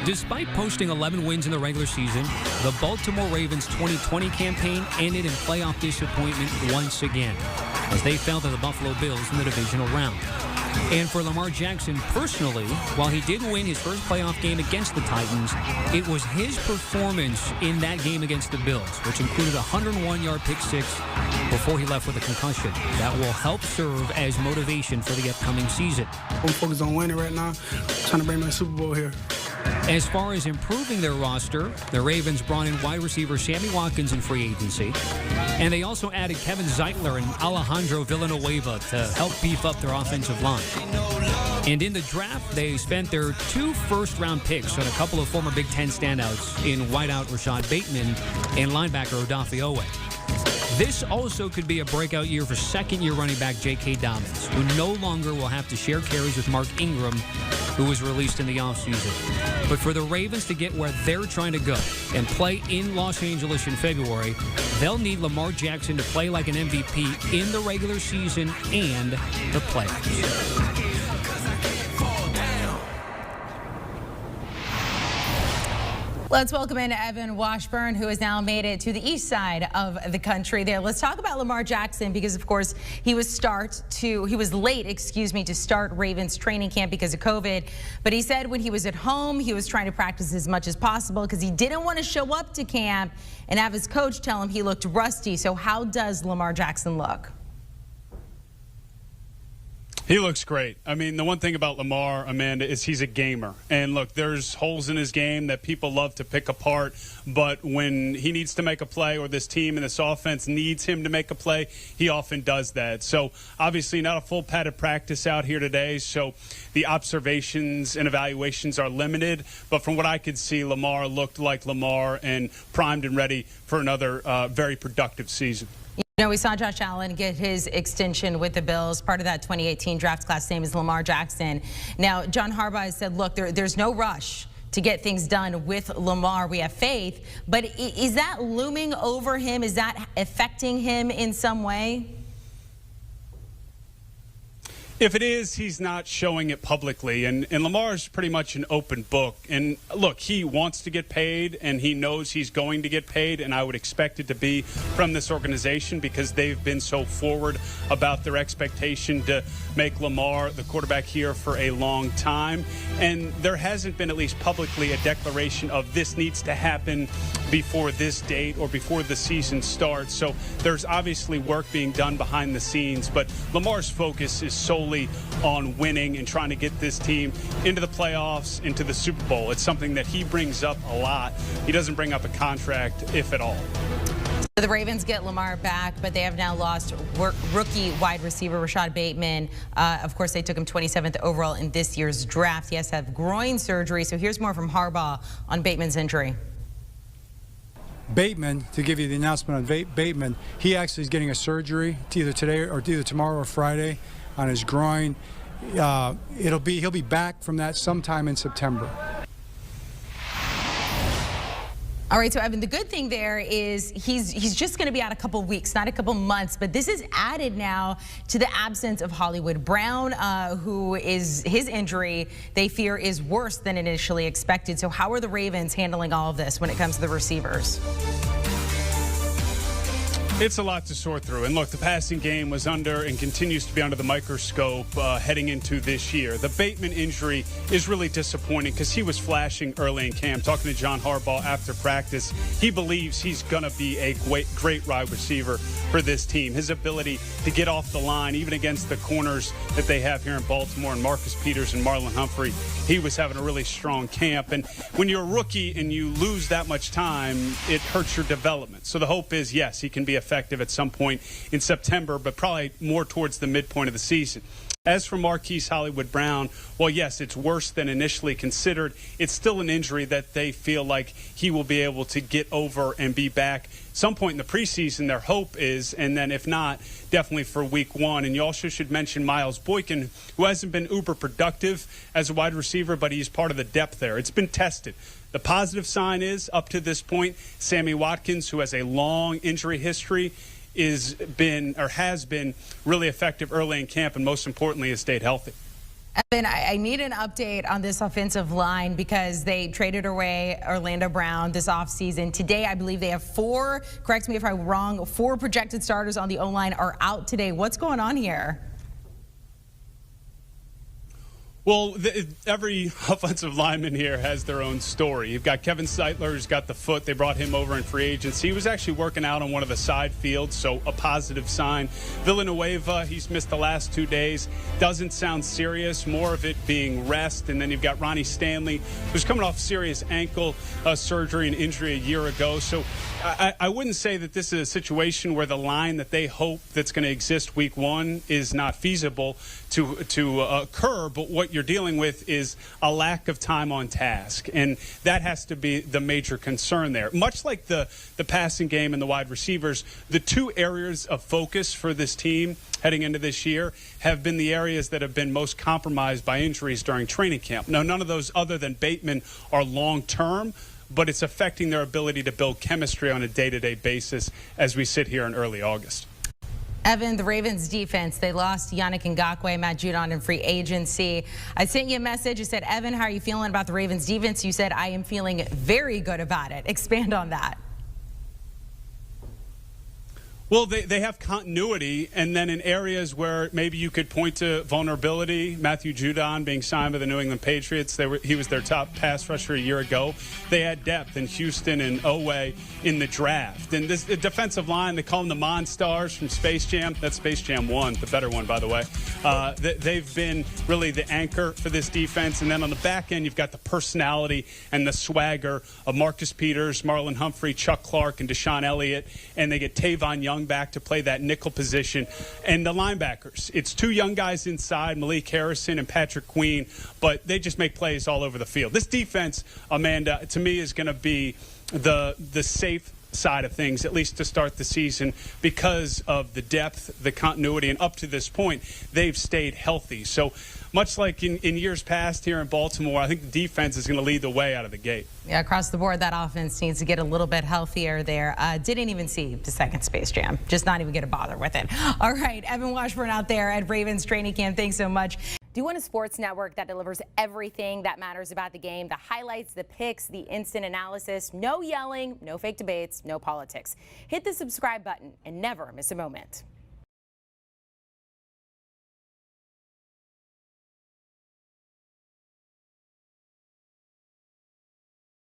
Despite posting 11 wins in the regular season, the Baltimore Ravens 2020 campaign ended in playoff disappointment once again, as they fell to the Buffalo Bills in the divisional round. And for Lamar Jackson personally, while he did win his first playoff game against the Titans, it was his performance in that game against the Bills, which included a 101-yard pick six before he left with a concussion, that will help serve as motivation for the upcoming season. I'm focused on winning right now, trying to bring my Super Bowl here. As far as improving their roster, the Ravens brought in wide receiver Sammy Watkins in free agency. And they also added Kevin Zeitler and Alejandro Villanueva to help beef up their offensive line. And in the draft, they spent their 2 first-round picks on a couple of former Big Ten standouts in wideout Rashad Bateman and linebacker Odafe Oweh. This also could be a breakout year for second-year running back J.K. Dobbins, who no longer will have to share carries with Mark Ingram, who was released in the offseason. But for the Ravens to get where they're trying to go and play in Los Angeles in February, they'll need Lamar Jackson to play like an MVP in the regular season and the playoffs. Let's welcome in Evan Washburn, who has now made it to the east side of the country there. Let's talk about Lamar Jackson because, of course, he was late, to start Ravens training camp because of COVID. But he said when he was at home, he was trying to practice as much as possible because he didn't want to show up to camp and have his coach tell him he looked rusty. So how does Lamar Jackson look? He looks great. I mean, the one thing about Lamar, Amanda, is he's a gamer. And look, there's holes in his game that people love to pick apart. But when he needs to make a play or this team and this offense needs him to make a play, he often does that. So obviously not a full padded practice out here today. So the observations and evaluations are limited. But from what I could see, Lamar looked like Lamar and primed and ready for another very productive season. You know, we saw Josh Allen get his extension with the Bills, part of that 2018 draft class, same as Lamar Jackson. Now, John Harbaugh has said, look, there's no rush to get things done with Lamar. We have faith. But is that looming over him? Is that affecting him in some way? If it is, he's not showing it publicly. And Lamar's pretty much an open book. And look, he wants to get paid, and he knows he's going to get paid. And I would expect it to be from this organization because they've been so forward about their expectation to make Lamar the quarterback here for a long time. And there hasn't been, at least publicly, a declaration of this needs to happen before this date or before the season starts. So there's obviously work being done behind the scenes. But Lamar's focus is solely on winning and trying to get this team into the playoffs, into the Super Bowl. It's something that he brings up a lot. He doesn't bring up a contract, if at all. The Ravens get Lamar back, but they have now lost rookie wide receiver Rashad Bateman. Of course, they took him 27th overall in this year's draft. He has to have groin surgery. So here's more from Harbaugh on Bateman's injury. Bateman, to give you the announcement on Bateman, he actually is getting a surgery either today or either tomorrow or Friday on his groin. He'll be back from that sometime in September. All right, so Evan, the good thing there is he's just going to be out a couple weeks, not a couple months, but this is added now to the absence of Hollywood Brown, who is his injury they fear is worse than initially expected. So how are the Ravens handling all of this when it comes to the receivers? It's a lot to sort through. And look, the passing game was under and continues to be under the microscope heading into this year. The Bateman injury is really disappointing because he was flashing early in camp. Talking to John Harbaugh after practice, he believes he's going to be a great wide receiver for this team. His ability to get off the line, even against the corners that they have here in Baltimore, and Marcus Peters and Marlon Humphrey, he was having a really strong camp. And when you're a rookie and you lose that much time, it hurts your development. So the hope is, yes, he can be effective at some point in September, but probably more towards the midpoint of the season. As for Marquise Hollywood Brown, well, yes, it's worse than initially considered. It's still an injury that they feel like he will be able to get over and be back some point in the preseason. Their hope is, and then if not, definitely for week one. And you also should mention Miles Boykin, who hasn't been uber productive as a wide receiver, but he's part of the depth there. It's been tested. The positive sign is, up to this point, Sammy Watkins, who has a long injury history, has been really effective early in camp, and most importantly, has stayed healthy. Evan, I need an update on this offensive line because they traded away Orlando Brown this offseason. Today, I believe they have 4, correct me if I'm wrong, 4 projected starters on the O-line are out today. What's going on here? Well, every offensive lineman here has their own story. You've got Kevin Zeitler, who's got the foot. They brought him over in free agency. He was actually working out on one of the side fields, so a positive sign. Villanueva, he's missed the last 2 days. Doesn't sound serious, more of it being rest. And then you've got Ronnie Stanley, who's coming off serious ankle surgery and injury a year ago. So I wouldn't say that this is a situation where the line that they hope that's going to exist week 1 is not feasible to occur, but what you're dealing with is a lack of time on task, and that has to be the major concern there. Much like the passing game and the wide receivers, the 2 areas of focus for this team heading into this year have been the areas that have been most compromised by injuries during training camp. Now, none of those other than Bateman are long-term, but it's affecting their ability to build chemistry on a day-to-day basis as we sit here in early August. Evan, the Ravens defense, they lost Yannick Ngakoue, Matt Judon in free agency. I sent you a message. You said, Evan, how are you feeling about the Ravens defense? You said, I am feeling very good about it. Expand on that. Well, they have continuity, and then in areas where maybe you could point to vulnerability, Matthew Judon being signed by the New England Patriots, he was their top pass rusher a year ago. They had depth in Houston and Oweh in the draft. And this defensive line, they call them the Monstars from Space Jam. That's Space Jam 1, the better one, by the way. They've been really the anchor for this defense. And then on the back end, you've got the personality and the swagger of Marcus Peters, Marlon Humphrey, Chuck Clark, and Deshaun Elliott. And they get Tavon Young back to play that nickel position. And the linebackers, it's 2 young guys inside, Malik Harrison and Patrick Queen, but they just make plays all over the field. This defense, Amanda, to me is going to be the safe side of things, at least to start the season, because of the depth, the continuity, and up to this point, they've stayed healthy. So much like in years past here in Baltimore, I think the defense is going to lead the way out of the gate. Yeah, across the board, that offense needs to get a little bit healthier there. Didn't even see the second Space Jam. Just not even going to bother with it. All right, Evan Washburn out there at Ravens training camp. Thanks so much. Do you want a sports network that delivers everything that matters about the game? The highlights, the picks, the instant analysis, no yelling, no fake debates, no politics. Hit the subscribe button and never miss a moment.